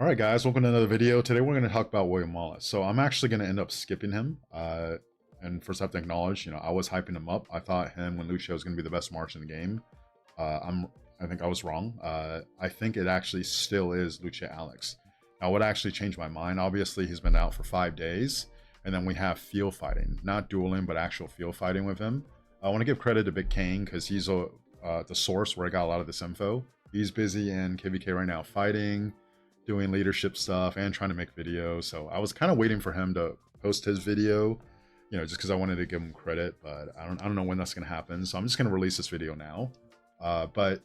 All right, guys, welcome to another video. Today we're going to talk about William Wallace. So I'm actually going to end up skipping him. And first I have to acknowledge, I was hyping him up. I thought him and Lucio was going to be the best March in the game. I think I was wrong. I think it actually still is Lucio Alex. Now, what actually changed my mind? Obviously, he's been out for 5 days, and then we have field fighting, not dueling, but actual field fighting with him. I want to give credit to Big Kane because he's the source where I got a lot of this info. He's busy in KVK right now fighting, doing leadership stuff, and trying to make videos. So I was kind of waiting for him to post his video, just because I wanted to give him credit, but I don't know when that's going to happen. So I'm just going to release this video now. But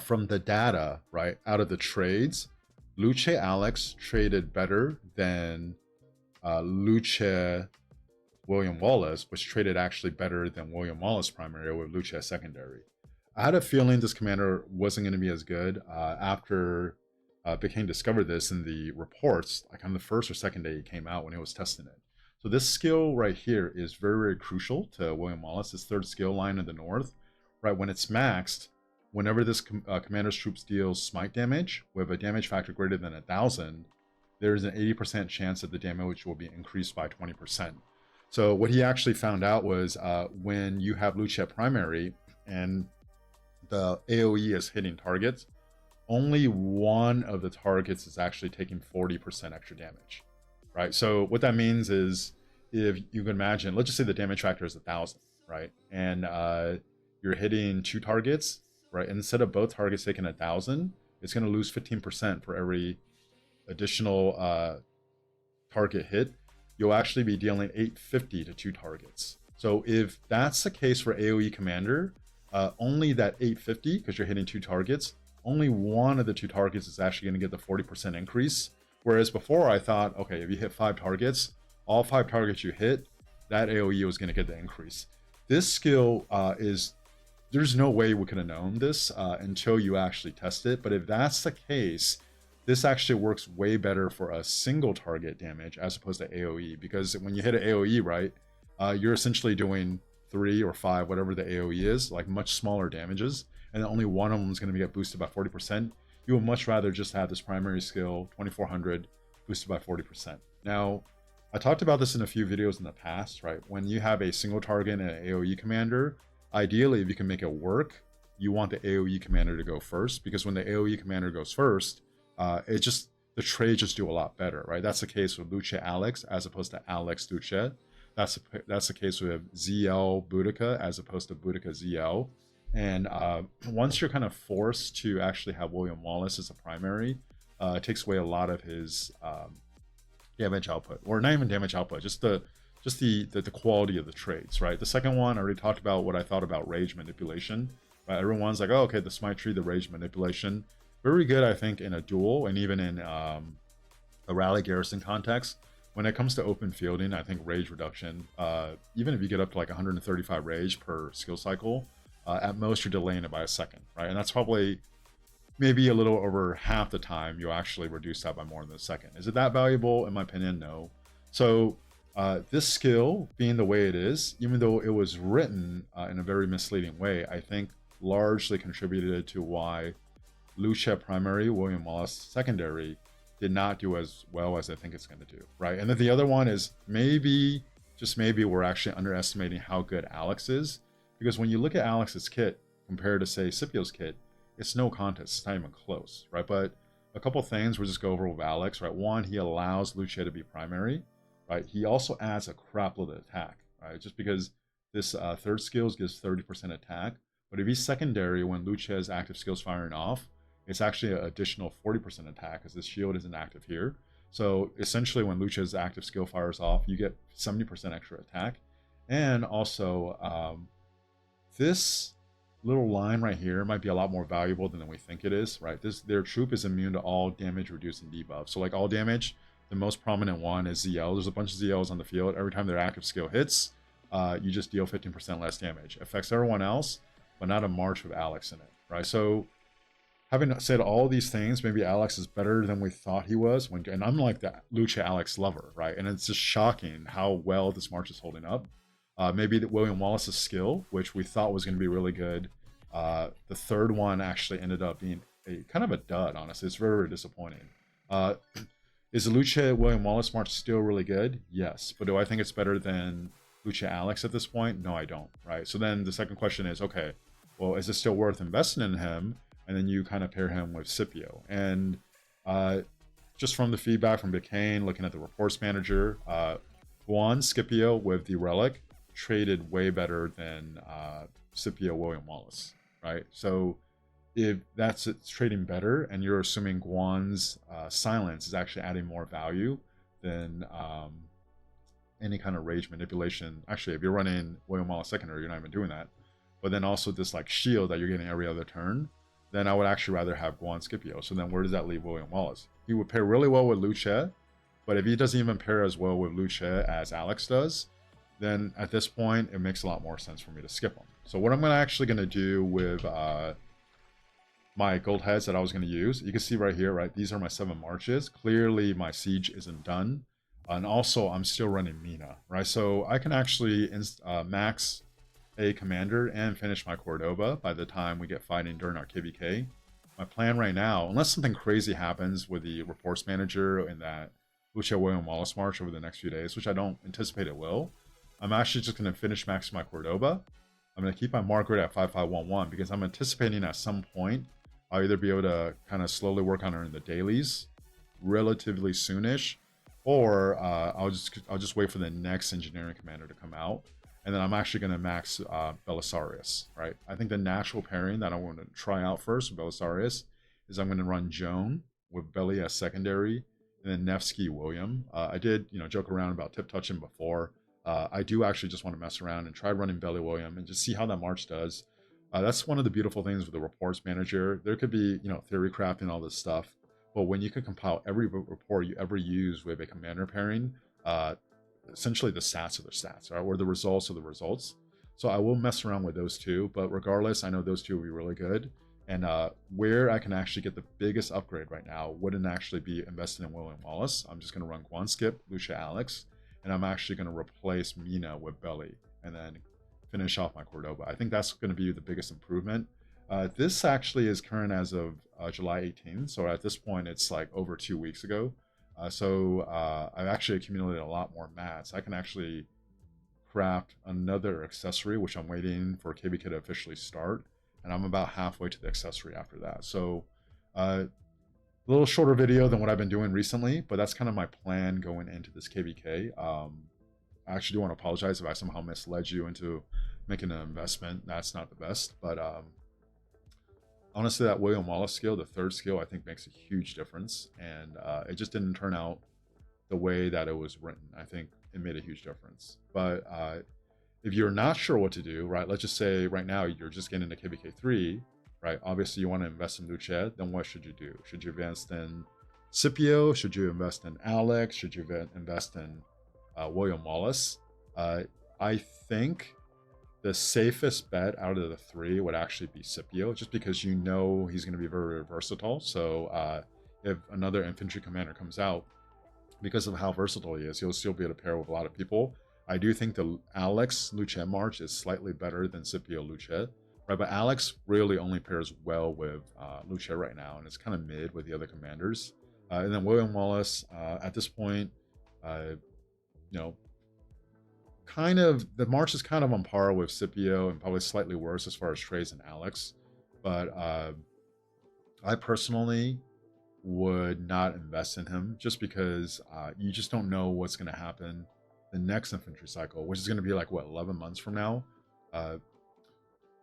from the data, right, out of the trades, Luce Alex traded better than Luce William Wallace, which traded actually better than William Wallace primary with Luce secondary. I had a feeling this commander wasn't going to be as good after Big Kane discovered this in the reports, like on the first or second day he came out when he was testing it. So this skill right here is very, very crucial to William Wallace, his third skill line in the north. Right, when it's maxed, whenever this commander's troops deals smite damage with a damage factor greater than 1,000, there's an 80% chance that the damage will be increased by 20%. So what he actually found out was when you have Luce primary and the AoE is hitting targets, only one of the targets is actually taking 40% extra damage, right? So what that means is, if you can imagine, let's just say the damage factor is 1,000, right? And you're hitting 2 targets, right? Instead of both targets taking 1,000, it's going to lose 15% for every additional target hit. You'll actually be dealing 850 to 2 targets. So if that's the case for AoE commander, only that 850, because you're hitting 2 targets, only one of the 2 targets is actually going to get the 40% increase. Whereas before I thought, okay, if you hit 5 targets, all 5 targets you hit, that AoE was going to get the increase. This skill there's no way we could have known this until you actually test it. But if that's the case, this actually works way better for a single target damage as opposed to AoE. Because when you hit an AoE, right, you're essentially doing 3 or 5, whatever the AoE is, like much smaller damages. And only one of them is going to get boosted by 40%. You would much rather just have this primary skill, 2400, boosted by 40%. Now, I talked about this in a few videos in the past, right? When you have a single target and an AoE commander, ideally, if you can make it work, you want the AoE commander to go first, because when the AoE commander goes first, the trades just do a lot better, right? That's the case with Luce Alex as opposed to Alex Luce. That's the case with ZL Boudica as opposed to Boudica ZL. And once you're kind of forced to actually have William Wallace as a primary, it takes away a lot of his damage output, or not even damage output, just the quality of the trades, right? The second one, I already talked about what I thought about rage manipulation, right? Everyone's like, oh, okay, the smite tree, the rage manipulation, very good, I think, in a duel and even in a rally garrison context. When it comes to open fielding, I think rage reduction, even if you get up to like 135 rage per skill cycle, at most you're delaying it by a second, right? And that's probably maybe a little over half the time you'll actually reduce that by more than a second. Is it that valuable? In my opinion, no. So this skill being the way it is, even though it was written in a very misleading way, I think largely contributed to why Luce primary, William Wallace secondary did not do as well as I think it's going to do, right? And then the other one is maybe, just maybe, we're actually underestimating how good Alex is, because when you look at Alex's kit compared to, say, Scipio's kit, it's no contest. It's not even close, right? But a couple things we'll just go over with Alex, right? One, he allows Luce to be primary, right? He also adds a crap load of attack, right? Just because this third skills gives 30% attack, but if he's secondary when Luce has active skills firing off, it's actually an additional 40% attack because this shield isn't active here. So essentially when Luce's active skill fires off, you get 70% extra attack. And also this little line right here might be a lot more valuable than we think it is, right? Their troop is immune to all damage reducing debuff. So like all damage, the most prominent one is ZL. There's a bunch of ZLs on the field. Every time their active skill hits, you just deal 15% less damage. Affects everyone else, but not a march with Alex in it, right? So having said all these things, maybe Alex is better than we thought he was. And I'm like the Luce Alex lover, right? And it's just shocking how well this march is holding up. Maybe that William Wallace's skill, which we thought was going to be really good, the third one actually ended up being a kind of a dud, honestly. It's very, very disappointing. Uh, is the Lucha William Wallace March still really good? Yes. But do I think it's better than Lucha Alex at this point? No, I don't. Right. So then the second question is, okay, well, is it still worth investing in him? And then you kind of pair him with Scipio. And uh, just from the feedback from Bicane, looking at the reports manager, Juan Scipio with the Relic traded way better than Scipio William Wallace. Right. So if that's it's trading better and you're assuming Guan's silence is actually adding more value than any kind of rage manipulation. Actually, if you're running William Wallace secondary, you're not even doing that. But then also this like shield that you're getting every other turn, then I would actually rather have Guan Scipio. So then where does that leave William Wallace? He would pair really well with Luce, but if he doesn't even pair as well with Luce as Alex does, then at this point it makes a lot more sense for me to skip him. So what I'm actually going to do with my gold heads that I was going to use. You can see right here, right? These are my 7 marches. Clearly my siege isn't done. And also I'm still running Mina, right? So I can actually max a commander and finish my Cordoba by the time we get fighting during our KVK. My plan right now, unless something crazy happens with the reports manager and that Lucia William Wallace March over the next few days, which I don't anticipate it will, I'm actually just going to finish maxing my Cordoba. I'm going to keep my Margaret at 5511 because I'm anticipating at some point I'll either be able to kind of slowly work on her in the dailies relatively soonish, or I'll just wait for the next engineering commander to come out, and then I'm actually going to max Belisarius, right? I think the natural pairing that I want to try out first with Belisarius is I'm going to run Joan with Belly as secondary, and then Nevsky William. I did joke around about tip touching before. I do actually just want to mess around and try running Belly William and just see how that march does. That's one of the beautiful things with the reports manager. There could be, theory crafting, all this stuff, but when you can compile every report you ever use with a commander pairing, essentially the stats are the stats, right? Or the results are the results. So I will mess around with those two, but regardless, I know those two will be really good. And where I can actually get the biggest upgrade right now wouldn't actually be investing in William Wallace. I'm just going to run Guan Skip, Lucia Alex, and I'm actually going to replace Mina with Belly, and then finish off my Cordoba. I think that's going to be the biggest improvement. This actually is current as of July 18th, so at this point it's like over 2 weeks ago. So I've actually accumulated a lot more mats. I can actually craft another accessory, which I'm waiting for KBK to officially start, and I'm about halfway to the accessory after that. So a little shorter video than what I've been doing recently, but that's kind of my plan going into this KBK. I actually do want to apologize if I somehow misled you into making an investment. That's not the best, but honestly, that William Wallace skill, the third skill, I think makes a huge difference, and it just didn't turn out the way that it was written. I think it made a huge difference. But if you're not sure what to do, right? Let's just say right now you're just getting into KBK3, right? Obviously, you want to invest in Luce. Then what should you do? Should you invest in Scipio? Should you invest in Alex? Should you invest in William Wallace? I think the safest bet out of the 3 would actually be Scipio, just because he's going to be very versatile. So if another infantry commander comes out, because of how versatile he is, he'll still be able to pair with a lot of people. I do think the Alex Luce March is slightly better than Scipio Luce, right? But Alex really only pairs well with Luce right now, and it's kind of mid with the other commanders. And then William Wallace, at this point, kind of the march is kind of on par with Scipio and probably slightly worse as far as Trace and Alex. But I personally would not invest in him just because you just don't know what's going to happen the next infantry cycle, which is going to be like 11 months from now.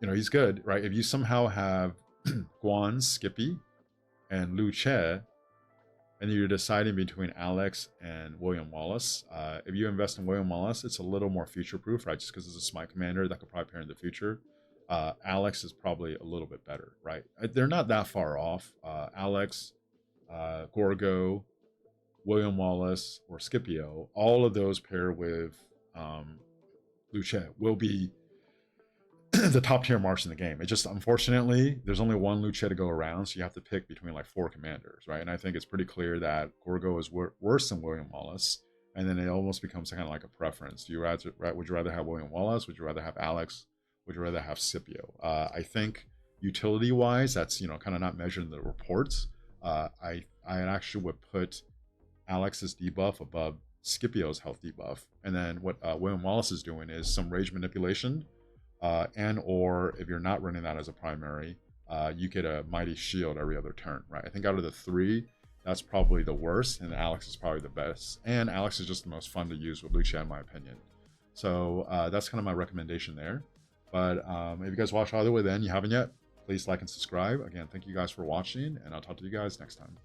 He's good, right? If you somehow have Guan, Skippy, and Luce, and you're deciding between Alex and William Wallace, if you invest in William Wallace, it's a little more future-proof, right? Just because it's a smite commander that could probably pair in the future. Alex is probably a little bit better, right? They're not that far off. Alex, Gorgo, William Wallace, or Scipio, all of those pair with Luce will be the top tier march in the game. It just, unfortunately, there's only one Luce to go around, so you have to pick between like 4 commanders, right? And I think it's pretty clear that Gorgo is worse than William Wallace, and then it almost becomes kind of like a preference. Would you rather have William Wallace? Would you rather have Alex? Would you rather have Scipio? I think utility-wise, that's kind of not measured in the reports. I actually would put Alex's debuff above Scipio's health debuff. And then what William Wallace is doing is some rage manipulation, and or if you're not running that as a primary, you get a mighty shield every other turn, right? I think out of the three, that's probably the worst, and Alex is probably the best. And Alex is just the most fun to use with Lucia, in my opinion. So that's kind of my recommendation there. But if you guys watched all the way then, you haven't yet, please like and subscribe. Again, thank you guys for watching, and I'll talk to you guys next time.